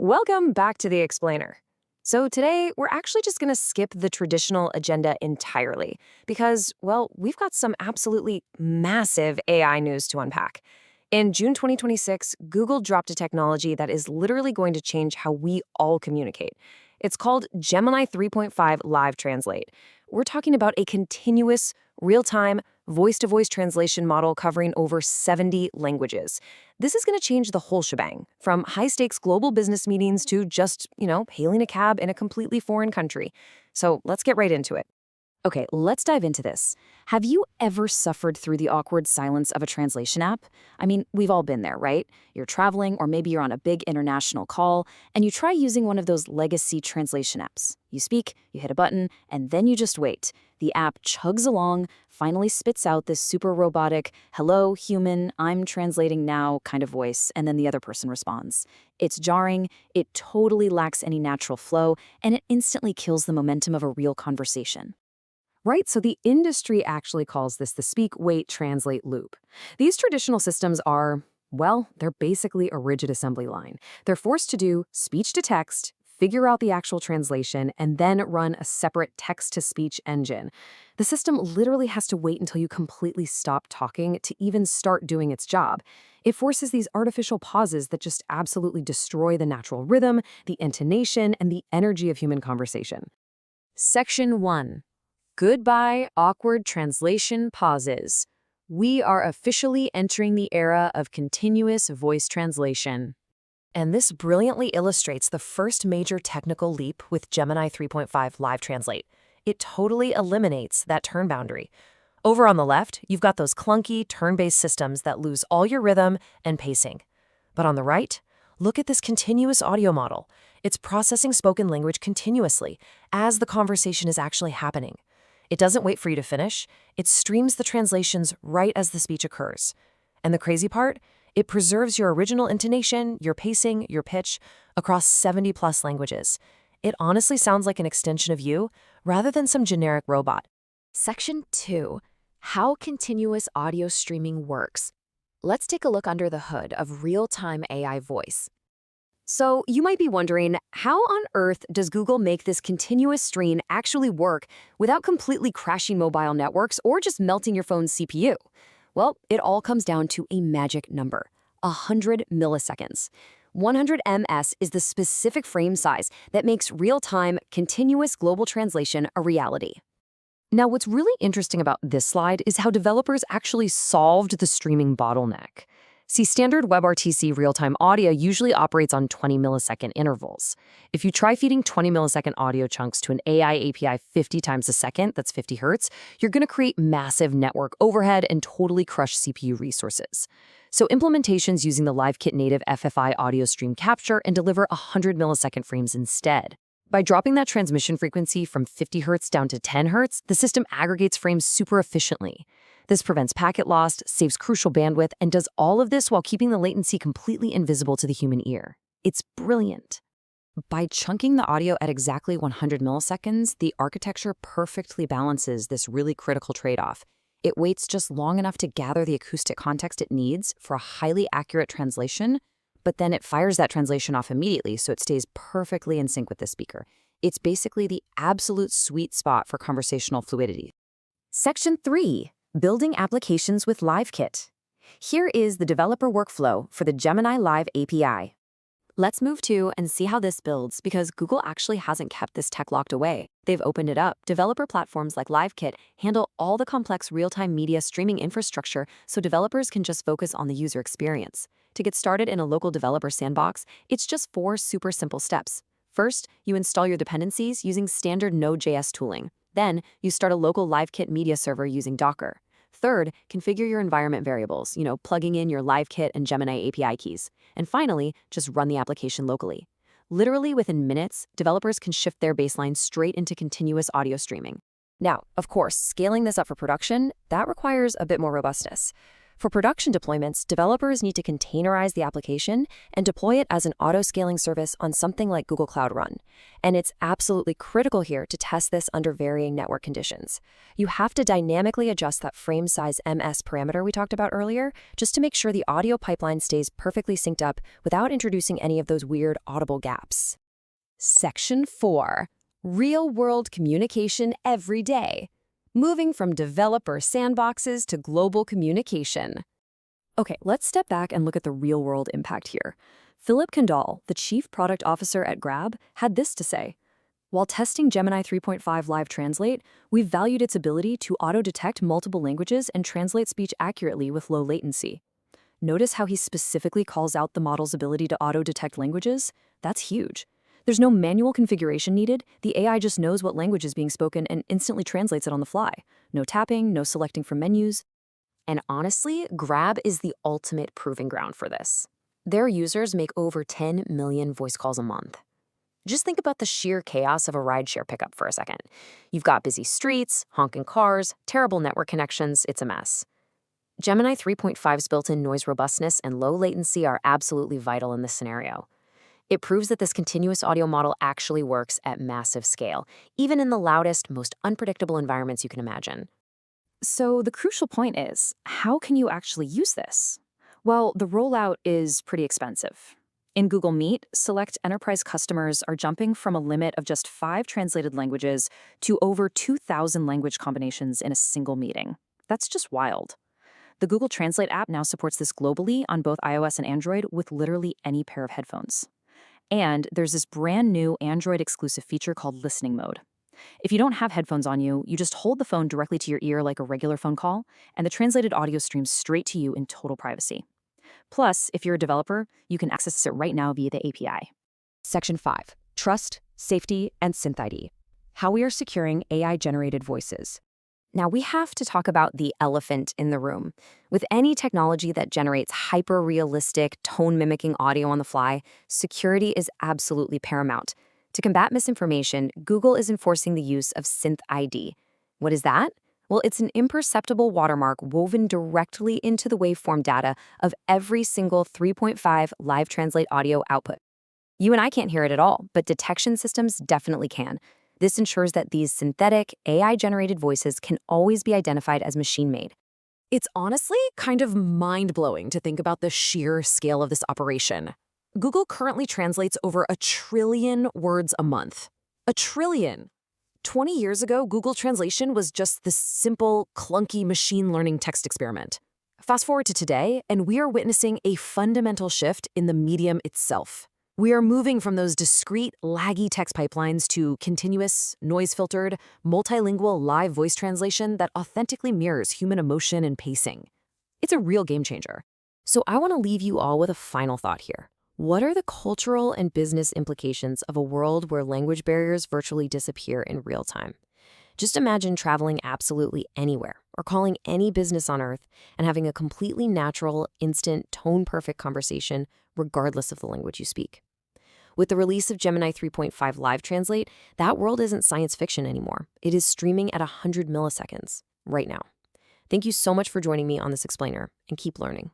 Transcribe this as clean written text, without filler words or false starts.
Welcome back to the Explainer. So today, we're actually just going to skip the traditional agenda entirely because, well, we've got some absolutely massive AI news to unpack. In June 2026, Google dropped a technology that is literally going to change how we all communicate. It's called Gemini 3.5 Live Translate. We're talking about a continuous, real-time, voice-to-voice translation model covering over 70 languages. This is going to change the whole shebang, from high-stakes global business meetings to just, hailing a cab in a completely foreign country. So let's get right into it. Okay, let's dive into this. Have you ever suffered through the awkward silence of a translation app? I mean, we've all been there, right? You're traveling, or maybe you're on a big international call, and you try using one of those legacy translation apps. You speak, you hit a button, and then you just wait. The app chugs along, finally spits out this super robotic, "Hello, human, I'm translating now" kind of voice, and then the other person responds. It's jarring, it totally lacks any natural flow, and it instantly kills the momentum of a real conversation. Right, so the industry actually calls this the speak, wait, translate loop. These traditional systems are, well, they're basically a rigid assembly line. They're forced to do speech to text, figure out the actual translation, and then run a separate text-to-speech engine. The system literally has to wait until you completely stop talking to even start doing its job. It forces these artificial pauses that just absolutely destroy the natural rhythm, the intonation, and the energy of human conversation. Section 1. Goodbye, awkward translation pauses. We are officially entering the era of continuous voice translation. And this brilliantly illustrates the first major technical leap with Gemini 3.5 Live Translate. It totally eliminates that turn boundary. Over on the left, you've got those clunky, turn-based systems that lose all your rhythm and pacing. But on the right, look at this continuous audio model. It's processing spoken language continuously as the conversation is actually happening. It doesn't wait for you to finish. It streams the translations right as the speech occurs. And the crazy part? It preserves your original intonation, your pacing, your pitch across 70-plus languages. It honestly sounds like an extension of you rather than some generic robot. Section 2. How continuous audio streaming works. Let's take a look under the hood of real-time AI voice. So you might be wondering, how on earth does Google make this continuous stream actually work without completely crashing mobile networks or just melting your phone's CPU? Well, it all comes down to a magic number, 100 milliseconds. 100 ms is the specific frame size that makes real-time, continuous global translation a reality. Now, what's really interesting about this slide is how developers actually solved the streaming bottleneck. See, standard WebRTC real-time audio usually operates on 20 millisecond intervals. If you try feeding 20 millisecond audio chunks to an AI API 50 times a second, that's 50 hertz, you're going to create massive network overhead and totally crush CPU resources. So implementations using the LiveKit native FFI audio stream capture and deliver 100 millisecond frames instead. By dropping that transmission frequency from 50 hertz down to 10 hertz, the system aggregates frames super efficiently. This prevents packet loss, saves crucial bandwidth, and does all of this while keeping the latency completely invisible to the human ear. It's brilliant. By chunking the audio at exactly 100 milliseconds, the architecture perfectly balances this really critical trade-off. It waits just long enough to gather the acoustic context it needs for a highly accurate translation, but then it fires that translation off immediately so it stays perfectly in sync with the speaker. It's basically the absolute sweet spot for conversational fluidity. Section 3. Building applications with LiveKit. Here is the developer workflow for the Gemini Live API. Let's move to and see how this builds because Google actually hasn't kept this tech locked away. They've opened it up. Developer platforms like LiveKit handle all the complex real-time media streaming infrastructure so developers can just focus on the user experience. To get started in a local developer sandbox, it's just 4 super simple steps. First, you install your dependencies using standard Node.js tooling. Then, you start a local LiveKit media server using Docker. Third, configure your environment variables, plugging in your LiveKit and Gemini API keys. And finally, just run the application locally. Literally within minutes, developers can shift their baseline straight into continuous audio streaming. Now, of course, scaling this up for production, that requires a bit more robustness. For production deployments, developers need to containerize the application and deploy it as an auto-scaling service on something like Google Cloud Run. And it's absolutely critical here to test this under varying network conditions. You have to dynamically adjust that frame size MS parameter we talked about earlier, just to make sure the audio pipeline stays perfectly synced up without introducing any of those weird audible gaps. Section 4. Real-world communication every day. Moving from developer sandboxes to global communication. Okay, let's step back and look at the real-world impact here. Philip Kendall, the chief product officer at Grab, had this to say. While testing Gemini 3.5 Live Translate, we've valued its ability to auto-detect multiple languages and translate speech accurately with low latency. Notice how he specifically calls out the model's ability to auto-detect languages? That's huge. There's no manual configuration needed. The AI just knows what language is being spoken and instantly translates it on the fly. No tapping, no selecting from menus. And honestly, Grab is the ultimate proving ground for this. Their users make over 10 million voice calls a month. Just think about the sheer chaos of a rideshare pickup for a second. You've got busy streets, honking cars, terrible network connections, it's a mess. Gemini 3.5's built-in noise robustness and low latency are absolutely vital in this scenario. It proves that this continuous audio model actually works at massive scale, even in the loudest, most unpredictable environments you can imagine. So the crucial point is, how can you actually use this? Well, the rollout is pretty expensive. In Google Meet, select enterprise customers are jumping from a limit of just 5 translated languages to over 2,000 language combinations in a single meeting. That's just wild. The Google Translate app now supports this globally on both iOS and Android with literally any pair of headphones. And there's this brand new Android-exclusive feature called listening mode. If you don't have headphones on you, you just hold the phone directly to your ear like a regular phone call, and the translated audio streams straight to you in total privacy. Plus, if you're a developer, you can access it right now via the API. Section 5. Trust, Safety, and SynthID. How we are securing AI-generated voices. Now, we have to talk about the elephant in the room. With any technology that generates hyper-realistic, tone-mimicking audio on the fly, security is absolutely paramount. To combat misinformation, Google is enforcing the use of SynthID. What is that? Well, it's an imperceptible watermark woven directly into the waveform data of every single 3.5 Live Translate audio output. You and I can't hear it at all, but detection systems definitely can. This ensures that these synthetic, AI-generated voices can always be identified as machine-made. It's honestly kind of mind-blowing to think about the sheer scale of this operation. Google currently translates over 1 trillion words a month. 1 trillion! 20 years ago, Google Translation was just this simple, clunky machine learning text experiment. Fast forward to today, and we are witnessing a fundamental shift in the medium itself. We are moving from those discrete, laggy text pipelines to continuous, noise-filtered, multilingual live voice translation that authentically mirrors human emotion and pacing. It's a real game changer. So I want to leave you all with a final thought here. What are the cultural and business implications of a world where language barriers virtually disappear in real time? Just imagine traveling absolutely anywhere or calling any business on Earth and having a completely natural, instant, tone-perfect conversation regardless of the language you speak. With the release of Gemini 3.5 Live Translate, that world isn't science fiction anymore. It is streaming at 100 milliseconds right now. Thank you so much for joining me on this explainer, and keep learning.